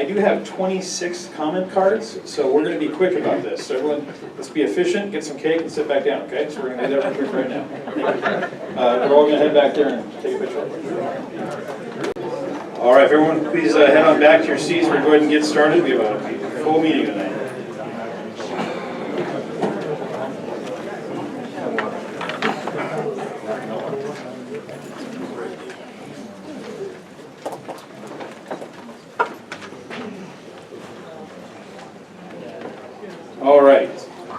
I do have 26 comment cards, so we're going to be quick about this. So everyone, let's be efficient, get some cake, and sit back down, okay? So we're going to do that real quick right now. We're all going to head back there and take a picture. All right, everyone, please head on back to your seats. We're going to go ahead and get started. We have a full meeting tonight. All right,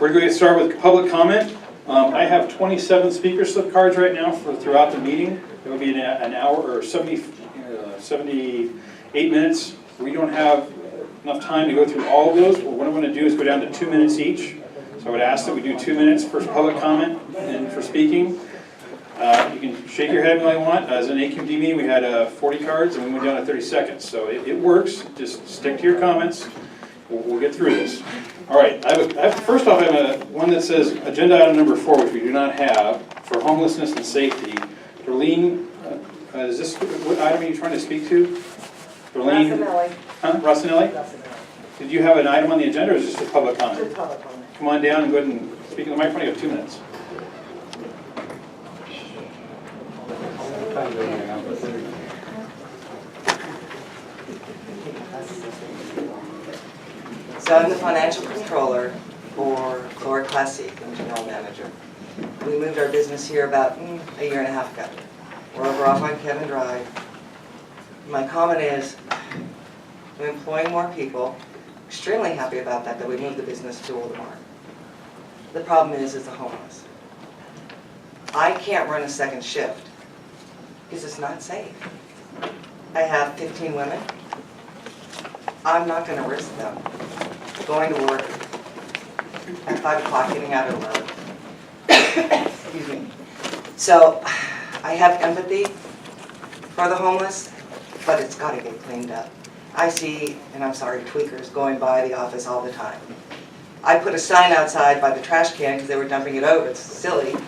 we're going to start with public comment. I have 27 speaker slip cards right now for throughout the meeting. It will be an hour or 78 minutes. We don't have enough time to go through all of those. What I'm going to do is go down to 2 minutes each. So I would ask that we do 2 minutes for public comment and for speaking. You can shake your head all you want. As an AQD meeting, we had 40 cards and we went down to 30 seconds. So it works. Just stick to your comments. We'll get through this. All right, first off, I have one that says agenda item number 4, which we do not have, for homelessness and safety. Darlene, is this, what item are you trying to speak to? Darlene? Rossinelli. Huh? Rossinelli? Did you have an item on the agenda, or is this just a public comment? Just public comment. Come on down and go ahead and speak in the microphone. You have 2 minutes. So I'm the financial controller for Florida Classic and general manager. We moved our business here about a year and a half ago. We're over off on Kevin Drive. My comment is, we're employing more people. Extremely happy about that we moved the business to Wildomar. The problem is the homeless. I can't run a second shift because it's not safe. I have 15 women. I'm not going to risk them going to work at 5 o'clock, getting out at 11. Excuse me. So I have empathy for the homeless, but it's got to get cleaned up. I see, and I'm sorry, tweakers going by the office all the time. I put a sign outside by the trash can because they were dumping it over. It's silly. It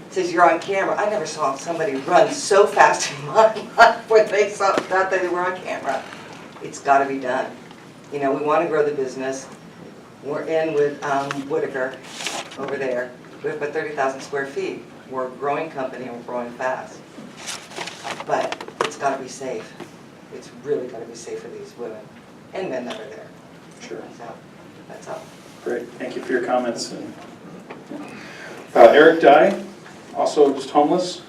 says, "You're on camera." I never saw somebody run so fast in my life when they thought that they were on camera. It's got to be done. You know, we want to grow the business. We're in with Whitaker over there. We have about 30,000 square feet. We're a growing company and we're growing fast. But it's got to be safe. It's really got to be safe for these women and men that are there. Sure. So that's all. Great. Thank you for your comments. Eric Dye, also just homeless.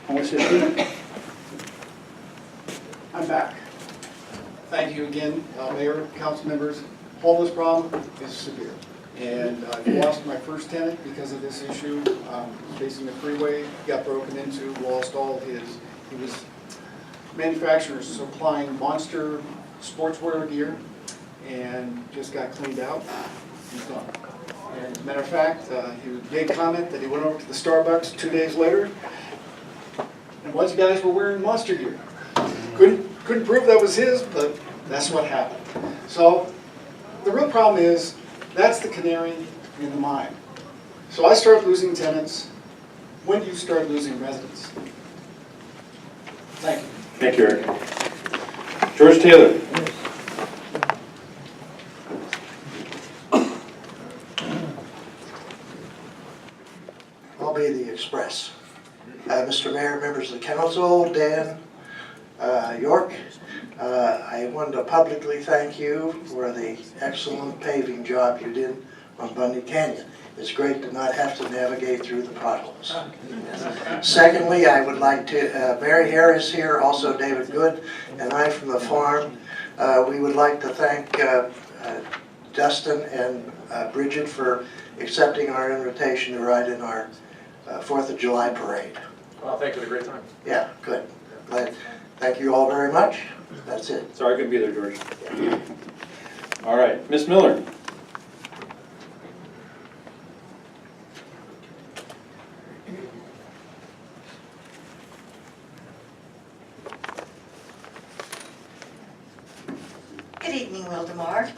Homeless issue. I'm back. Thank you again, Mayor, council members. Homeless problem is severe. And I lost my first tenant because of this issue. Facing the freeway, got broken into, lost all his, he was manufacturer supplying Monster sportswear gear and just got cleaned out. He's gone. And as a matter of fact, he made comment that he went over to the Starbucks 2 days later and a bunch of guys were wearing Monster gear. Couldn't prove that was his, but that's what happened. So the real problem is, that's the canary in the mine. So I start losing tenants. When do you start losing residents? Thank you. Thank you, Eric. George Taylor. I'll be the Express. Mr. Mayor, members of the council, Dan, York, I wanted to publicly thank you for the excellent paving job you did on Bundy Canyon. It's great to not have to navigate through the potholes. Secondly, I would like to, Mary Harris here, also David Good, and I from the farm. We would like to thank Dustin and Bridget for accepting our invitation to ride in our 4th of July parade. Well, thank you. Had a great time. Yeah, good. Thank you all very much. That's it. Sorry I couldn't be there, George. All right, Miss Miller. Good evening, Wildomar.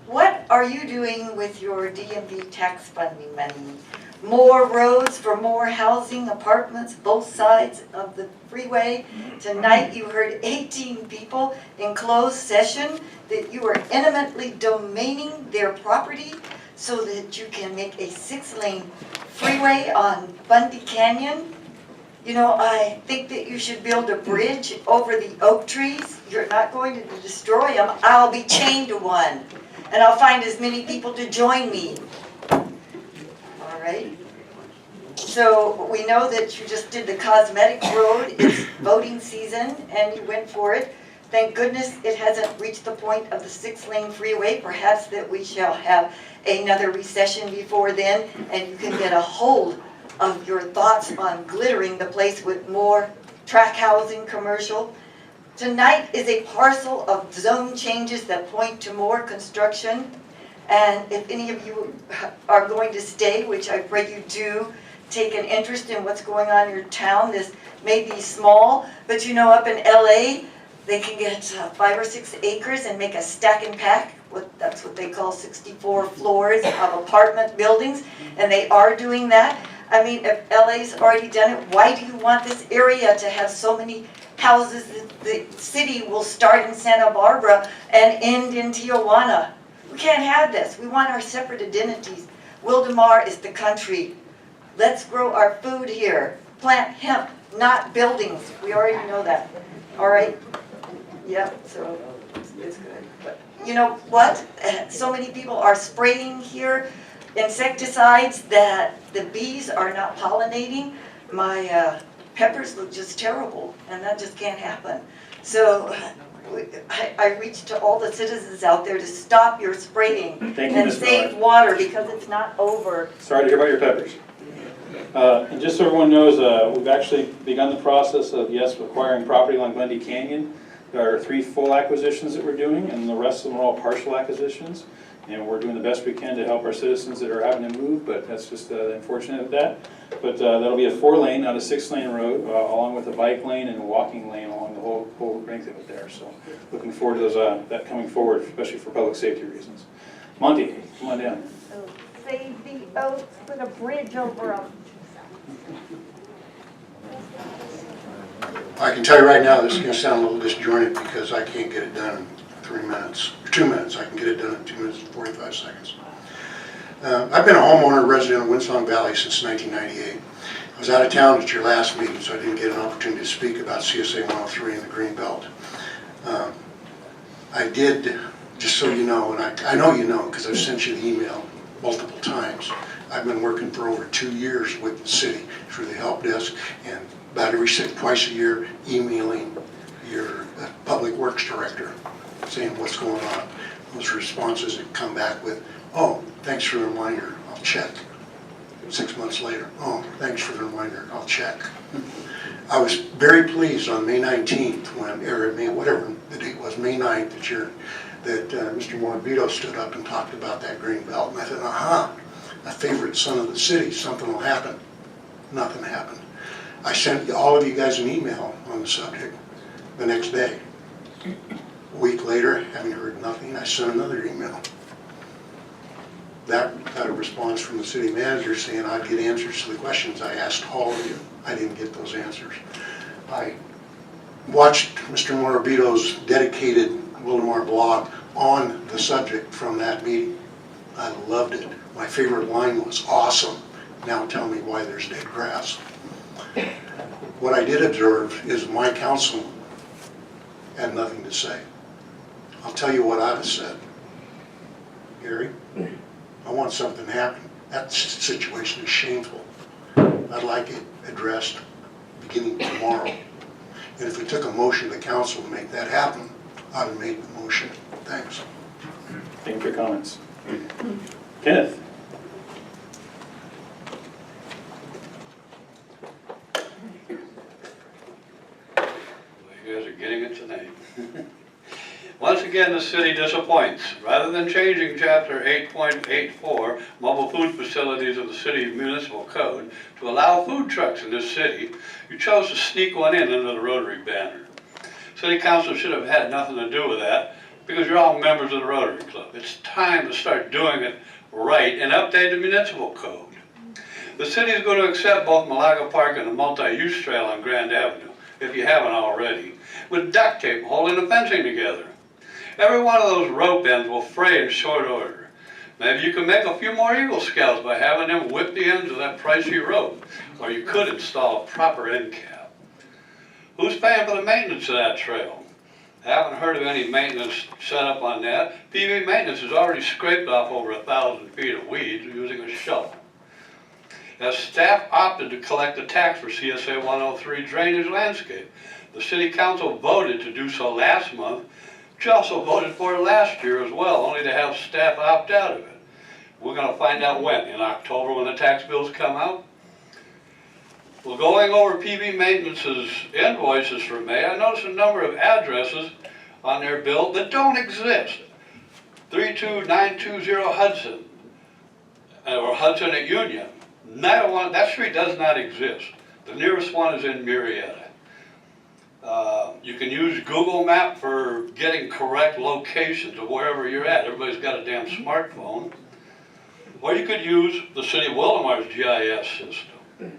What are you doing with your DMV tax funding money? more roads for more housing, apartments, both sides of the freeway. Tonight you heard 18 people in closed session that you are intimately domaining their property so that you can make a 6-lane freeway on Bundy Canyon. You know, I think that you should build a bridge over the oak trees. You're not going to destroy them. I'll be chained to one, and I'll find as many people to join me. All right? So we know that you just did the cosmetic road. It's voting season, and you went for it. Thank goodness it hasn't reached the point of the 6-lane freeway. Perhaps that we shall have another recession before then, and you can get a hold of your thoughts on glittering the place with more track housing commercial. Tonight is a parcel of zone changes that point to more construction. And if any of you are going to stay, which I pray you do, take an interest in what's going on in your town. This may be small, but you know, up in LA, they can get 5 or 6 acres and make a stack and pack. That's what they call 64 floors of apartment buildings, and they are doing that. I mean, if LA's already done it, why do you want this area to have so many houses? The city will start in Santa Barbara and end in Tijuana. We can't have this. We want our separate identities. Wildomar is the country. Let's grow our food here. Plant hemp, not buildings. We already know that. All right? Yep, so it's good. But you know what? So many people are spraying here insecticides that the bees are not pollinating. My peppers look just terrible, and that just can't happen. So I reach to all the citizens out there to stop your spraying and save water because it's not over. Sorry to hear about your peppers. And just so everyone knows, we've actually begun the process of, yes, acquiring property along Bundy Canyon. There are 3 full acquisitions that we're doing, and the rest of them are all partial acquisitions. And we're doing the best we can to help our citizens that are having to move, but that's just unfortunate of that. But that'll be a 4-lane, not a 6-lane road, along with a bike lane and a walking lane along the whole length of it there. So looking forward to those, that coming forward, especially for public safety reasons. Monty, come on down. So save the oaks, put a bridge over them. I can tell you right now, this is going to sound a little disjointed because I can't get it done in 3 minutes, or 2 minutes. I can get it done in 2 minutes and 45 seconds. I've been a homeowner resident of Winsong Valley since 1998. I was out of town at your last meeting, so I didn't get an opportunity to speak about CSA 103 and the Greenbelt. I did, just so you know, and I know you know because I've sent you the email multiple times, I've been working for over 2 years with the city through the help desk and about twice a year emailing your public works director saying what's going on. Those responses that come back with, oh, thanks for the reminder, I'll check. 6 months later, oh, thanks for the reminder, I'll check. I was very pleased on May 19th when, or May, whatever the date was, May 9th that Mr. Morabito stood up and talked about that green belt. And I thought, aha, a favorite son of the city, something will happen. Nothing happened. I sent all of you guys an email on the subject the next day. A week later, having heard nothing, I sent another email. That got a response from the city manager saying I'd get answers to the questions I asked all of you. I didn't get those answers. I watched Mr. Morabito's dedicated Wildomar blog on the subject from that meeting. I loved it. My favorite line was, awesome. Now tell me why there's dead grass. What I did observe is my council had nothing to say. I'll tell you what I'd have said. Gary, I want something to happen. That situation is shameful. I'd like it addressed beginning tomorrow. And if it took a motion to the council to make that happen, I'd have made the motion. Thanks. Thank you for your comments. Kenneth. You guys are getting it tonight. Once again, the city disappoints. Rather than changing Chapter 8.84, mobile food facilities of the city's municipal code, to allow food trucks in this city, you chose to sneak one in under the Rotary banner. City Council should have had nothing to do with that because you're all members of the Rotary Club. It's time to start doing it right and update the municipal code. The city is going to accept both Malaga Park and the multi-use trail on Grand Avenue, if you haven't already, with duct tape holding the fencing together. Every one of those rope ends will fray in short order. Maybe you can make a few more Eagle Scouts by having them whip the ends of that pricey rope, or you could install a proper end cap. Who's paying for the maintenance of that trail? I haven't heard of any maintenance set up on that. PV Maintenance has already scraped off over 1,000 feet of weeds using a shovel. As staff opted to collect the tax for CSA 103 drainage landscape, the city council voted to do so last month. She also voted for it last year as well, only to have staff opt out of it. We're going to find out when, in October when the tax bills come out. Well, going over PV Maintenance's invoices for May, I noticed a number of addresses on their bill that don't exist. 32920 Hudson, or Hudson at Union. Neither one, that street does not exist. The nearest one is in Murrieta. You can use Google Map for getting correct locations of wherever you're at. Everybody's got a damn smartphone. Or you could use the city of Wildomar's GIS system.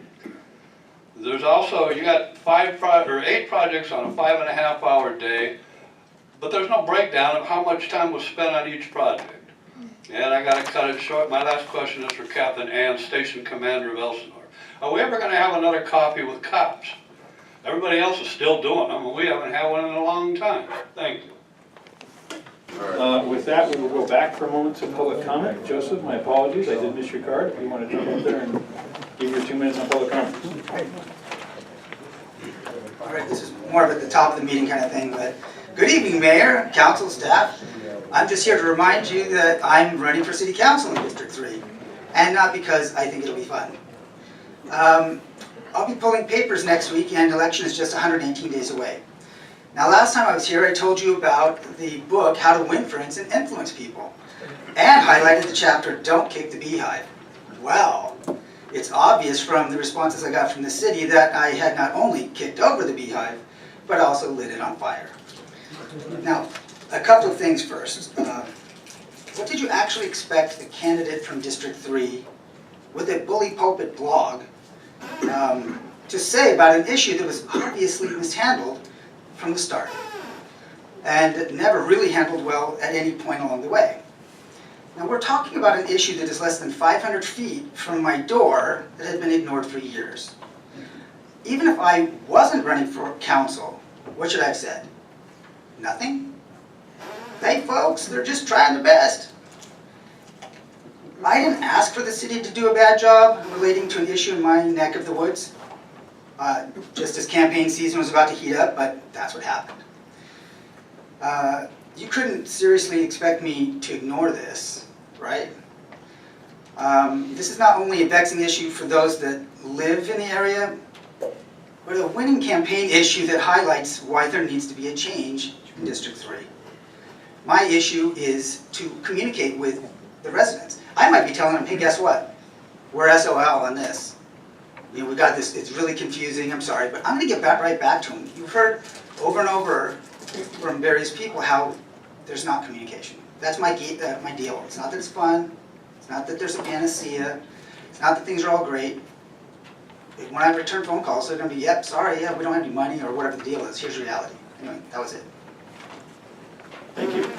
There's also, you got 8 projects on a 5.5-hour day, but there's no breakdown of how much time was spent on each project. And I gotta cut it short. My last question is for Captain Ann, Station Commander of Elsinore. Are we ever gonna have another coffee with cops? Everybody else is still doing them, and we haven't had one in a long time. Thank you. With that, we will go back for a moment to public comment. Joseph, my apologies, I did miss your card. If you want to jump up there and give your 2 minutes on public comment. All right, this is more of at the top of the meeting kind of thing, but good evening, Mayor, Council, staff. I'm just here to remind you that I'm running for City Council in District 3, and not because I think it'll be fun. I'll be pulling papers next week, and election is just 118 days away. Now, last time I was here, I told you about the book, How to Win Friends and Influence People, and highlighted the chapter, Don't Kick the Beehive. Well, it's obvious from the responses I got from the city that I had not only kicked over the beehive, but also lit it on fire. Now, a couple of things first. What did you actually expect the candidate from District 3 with a bully pulpit blog to say about an issue that was obviously mishandled from the start and never really handled well at any point along the way? Now, we're talking about an issue that is less than 500 feet from my door that had been ignored for years. Even if I wasn't running for council, what should I have said? Nothing? Hey folks, they're just trying their best. I didn't ask for the city to do a bad job relating to an issue in my neck of the woods, just as campaign season was about to heat up, but that's what happened. You couldn't seriously expect me to ignore this, right? This is not only a vexing issue for those that live in the area, but a winning campaign issue that highlights why there needs to be a change in District 3. My issue is to communicate with the residents. I might be telling them, hey, guess what? We're SOL on this. You know, we got this, it's really confusing, I'm sorry, but I'm gonna get right back to them. You've heard over and over from various people how there's not communication. That's my deal. It's not that it's fun, it's not that there's a panacea, it's not that things are all great. When I return phone calls, they're gonna be, yep, sorry, yeah, we don't have any money, or whatever the deal is, here's reality. Anyway, that was it. Thank you.